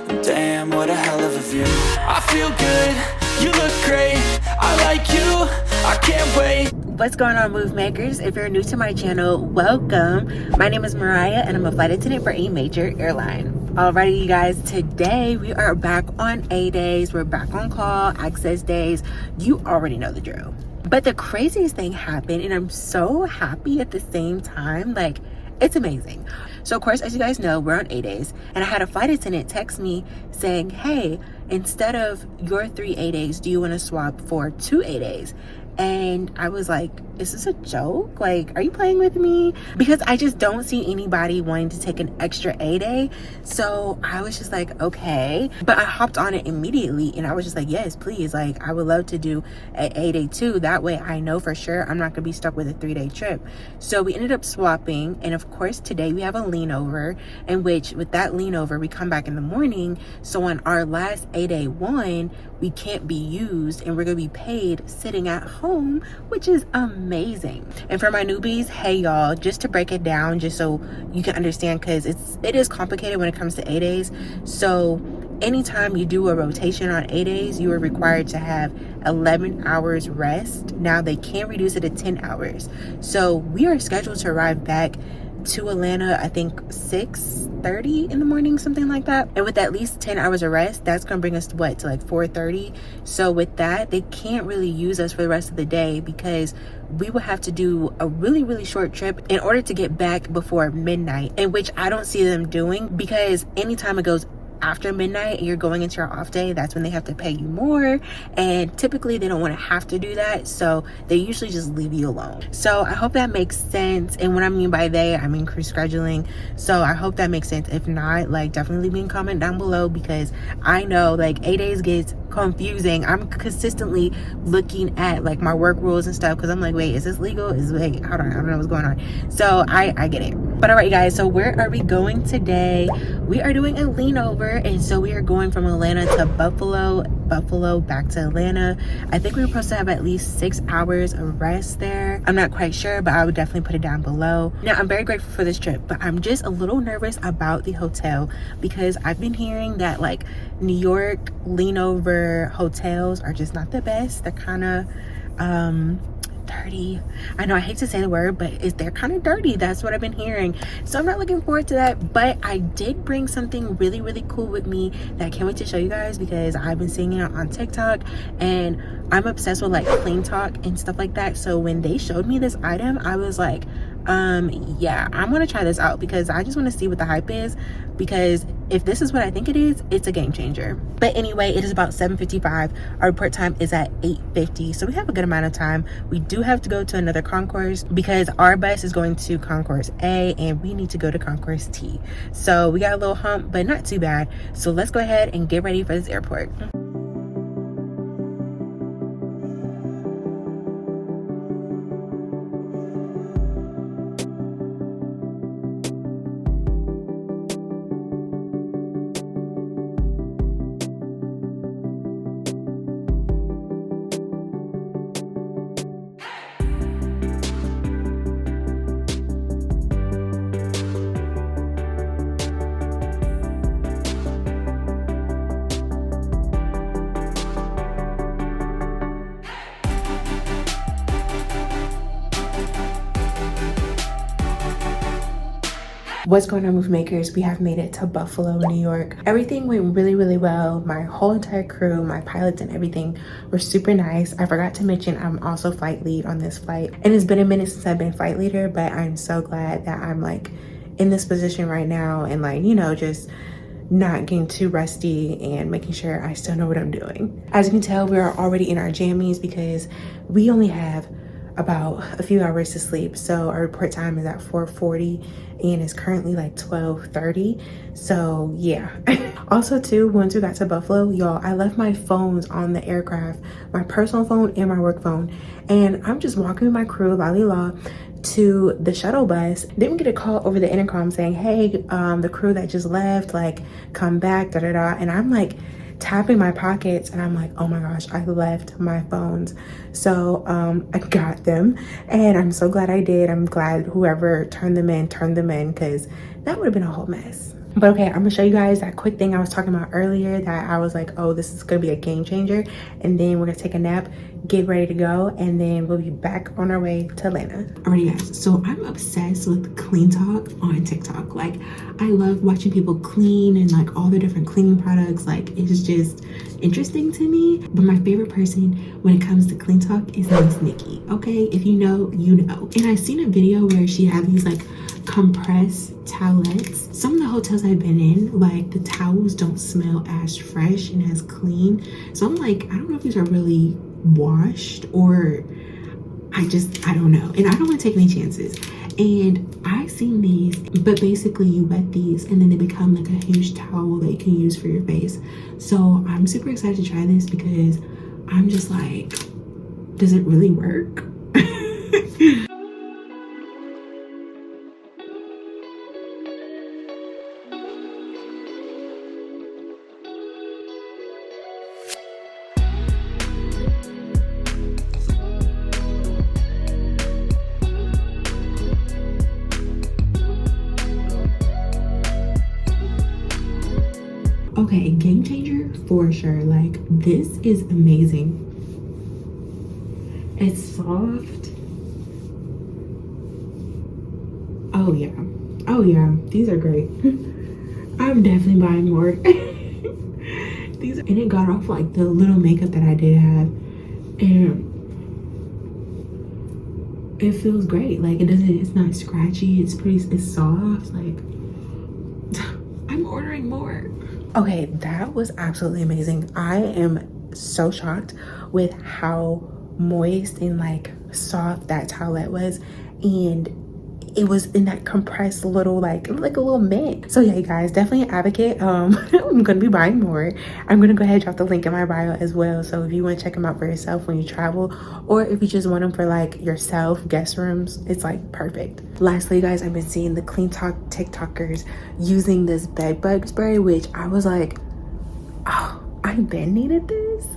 Damn, what a hell of a view. I feel good, you look great, I like you, I can't wait. What's going on, move makers? If you're new to my channel, welcome. My name is Moriah and I'm a flight attendant for a major airline. Alrighty, you guys, today we are back on A days. We're back on call, access days. You already know the drill. But the craziest thing happened, and I'm so happy at the same time. Like, it's amazing. So of course, as you guys know, we're on A days, and I had a flight attendant text me saying, hey, instead of your 3 A days, do you want to swap for 2 A days? And I was like, is this a joke? Like, are you playing with me? Because I just don't see anybody wanting to take an extra A day. So I was just like, okay. But I hopped on it immediately and I was just like, yes, please. Like, I would love to do an A day too. That way I know for sure I'm not gonna be stuck with a 3-day trip. So we ended up swapping. And of course, today we have a lean over, in which with that lean over, we come back in the morning. So on our last A day one, we can't be used and we're gonna be paid sitting at home, which is amazing. And for my newbies, hey y'all, just to break it down, just so you can understand, because it is complicated when it comes to A days. So anytime you do a rotation on A days, you are required to have 11 hours rest. Now they can reduce it to 10 hours. So we are scheduled to arrive back to Atlanta, I think 6:30 in the morning, something like that. And with at least 10 hours of rest, that's gonna bring us to what, to like 4:30. So with that, they can't really use us for the rest of the day, because we will have to do a really short trip in order to get back before midnight, in which I don't see them doing, because anytime it goes after midnight and you're going into your off day, that's when they have to pay you more, and typically they don't want to have to do that, so they usually just leave you alone. So I hope that makes sense. And what I mean by they, I mean crew scheduling. So I hope that makes sense. If not, like, definitely leave me a comment down below, because I know like A days gets confusing. I'm consistently looking at like my work rules and stuff, because I'm like, wait, is this legal? Wait, hold on, I don't know what's going on. So I get it. But all right, guys, so where are we going today? We are doing a lean over, and so we are going from Atlanta to Buffalo back to Atlanta. I think we were supposed to have at least 6 hours of rest there. I'm not quite sure, but I would definitely put it down below. Now, I'm very grateful for this trip, but I'm just a little nervous about the hotel, because I've been hearing that like New York lean over hotels are just not the best. They're kind of dirty. I know I hate to say the word, but they're kind of dirty. That's what I've been hearing. So I'm not looking forward to that, but I did bring something really cool with me that I can't wait to show you guys, because I've been seeing it on TikTok and I'm obsessed with like clean talk and stuff like that. So when they showed me this item, I was like, yeah, I'm gonna try this out, because I just want to see what the hype is, because if this is what I think it is, it's a game changer. But anyway, it is about 7:55. Our report time is at 8:50, so we have a good amount of time. We do have to go to another concourse, because our bus is going to concourse A and we need to go to concourse T. So we got a little hump, but not too bad. So let's go ahead and get ready for this airport. What's going on, move makers? We have made it to Buffalo, New York. Everything went really well. My whole entire crew, my pilots and everything were super nice. I forgot to mention I'm also flight lead on this flight, and it's been a minute since I've been flight leader, but I'm so glad that I'm like in this position right now, and like, you know, just not getting too rusty and making sure I still know what I'm doing. As you can tell, we are already in our jammies, because we only have about a few hours to sleep. So our report time is at 4:40 and it's currently like 12:30. So yeah. Also too, once we got to Buffalo, y'all, I left my phones on the aircraft, my personal phone and my work phone, and I'm just walking with my crew, la to the shuttle bus. Then we get a call over the intercom saying, hey, the crew that just left, like, come back, and I'm like tapping my pockets, and I'm like, oh my gosh, I left my phones. So I got them, and I'm so glad I did. I'm glad whoever turned them in, because that would have been a whole mess. But okay, I'm gonna show you guys that quick thing I was talking about earlier that I was like, oh, this is gonna be a game changer. And then we're gonna take a nap, get ready to go, and then we'll be back on our way to Atlanta. Alrighty guys, so I'm obsessed with clean talk on TikTok. Like, I love watching people clean and like all the different cleaning products. Like, it's just interesting to me. But my favorite person when it comes to clean talk is Miss Nikki. Okay, if you know, you know. And I seen a video where she had these like compressed towelettes. Some of the hotels I've been in, like the towels don't smell as fresh and as clean. So I'm like, I don't know if these are really washed or I don't know. And I don't want to take any chances. And I've seen these, but basically you wet these and then they become like a huge towel that you can use for your face. So I'm super excited to try this because I'm just like, does it really work? Okay, game changer for sure. Like, this is amazing. It's soft. Oh yeah, oh yeah, these are great. I'm definitely buying more. These, and it got off like the little makeup that I did have, and it feels great. Like, it's not scratchy, it's soft. Like, I'm ordering more. Okay, that was absolutely amazing. I am so shocked with how moist and like soft that towelette was, and it was in that compressed little like a little mint. So yeah, you guys, definitely an advocate. I'm gonna be buying more. I'm gonna go ahead and drop the link in my bio as well, so if you want to check them out for yourself when you travel, or if you just want them for like yourself, guest rooms, it's like perfect. Lastly, you guys, I've been seeing the clean talk TikTokers using this bed bug spray, which I was like, oh, I've been needed this.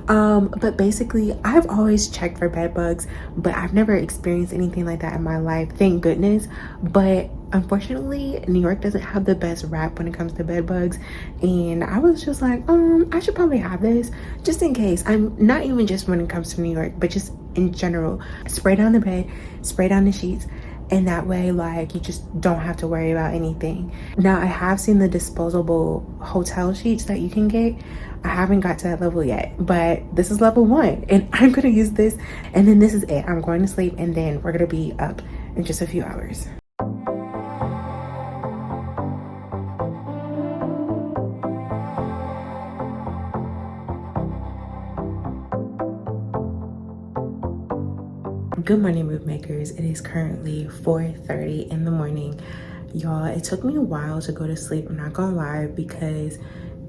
But basically I've always checked for bed bugs, but I've never experienced anything like that in my life, thank goodness. But unfortunately, New York doesn't have the best rap when it comes to bed bugs, and I was just like, I should probably have this just in case. I'm not even just when it comes to New York, but just in general. Spray down the bed, spray down the sheets, and that way like you just don't have to worry about anything. Now, I have seen the disposable hotel sheets that you can get. I haven't got to that level yet, but this is level 1 and I'm gonna use this, and then this is it. I'm going to sleep, and then we're gonna be up in just a few hours. Good morning, move makers. It is currently 4:30 in the morning. Y'all, it took me a while to go to sleep, I'm not gonna lie, because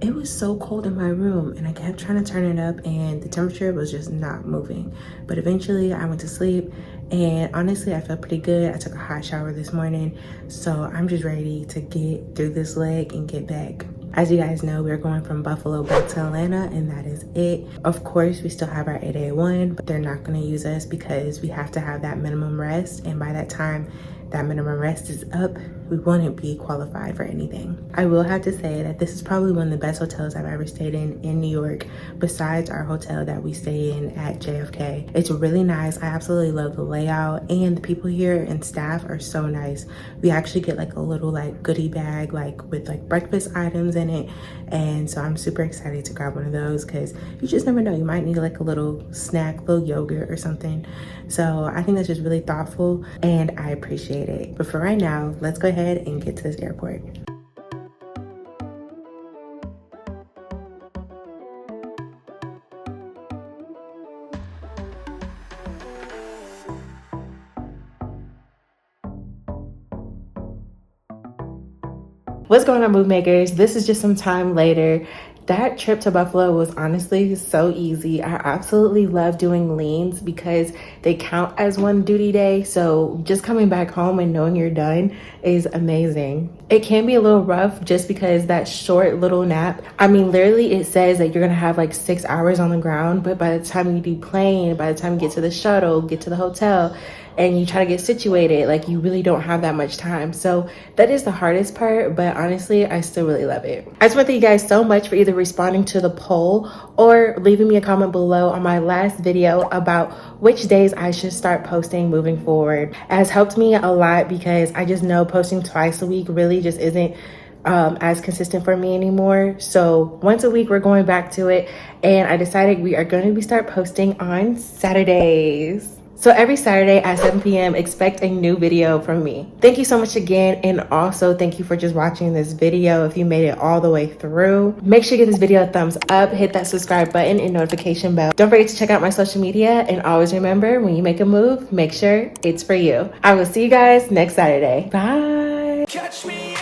it was so cold in my room and I kept trying to turn it up and the temperature was just not moving. But eventually I went to sleep, and honestly I felt pretty good. I took a hot shower this morning, so I'm just ready to get through this leg and get back. As you guys know, we're going from Buffalo back to Atlanta, and that is it. Of course, we still have our 8A1, but they're not going to use us because we have to have that minimum rest, and by that time that minimum rest is up, we wouldn't be qualified for anything. I will have to say that this is probably one of the best hotels I've ever stayed in New York, besides our hotel that we stay in at JFK. It's really nice. I absolutely love the layout, and the people here and staff are so nice. We actually get like a little like goodie bag like with like breakfast items in it, and so I'm super excited to grab one of those because you just never know, you might need like a little snack, little yogurt or something. So I think that's just really thoughtful and I appreciate it. But for right now, let's go ahead and get to this airport. What's going on, move makers? This is just some time later. That trip to Buffalo was honestly so easy. I absolutely love doing leans because they count as one duty day. So just coming back home and knowing you're done is amazing. It can be a little rough just because that short little nap, I mean, literally it says that you're gonna have like 6 hours on the ground, but by the time you do plane, by the time you get to the shuttle, get to the hotel, and you try to get situated, like you really don't have that much time. So that is the hardest part, but honestly, I still really love it. I just want to thank you guys so much for either responding to the poll or leaving me a comment below on my last video about which days I should start posting moving forward. It has helped me a lot because I just know posting twice a week really just isn't as consistent for me anymore. So once a week we're going back to it, and I decided we are going to start posting on Saturdays. So every Saturday at 7 p.m. expect a new video from me. Thank you so much again, and also thank you for just watching this video. If you made it all the way through, make sure you give this video a thumbs up, hit that subscribe button and notification bell. Don't forget to check out my social media, and always remember, when you make a move, make sure it's for you. I will see you guys next Saturday. Bye. Catch me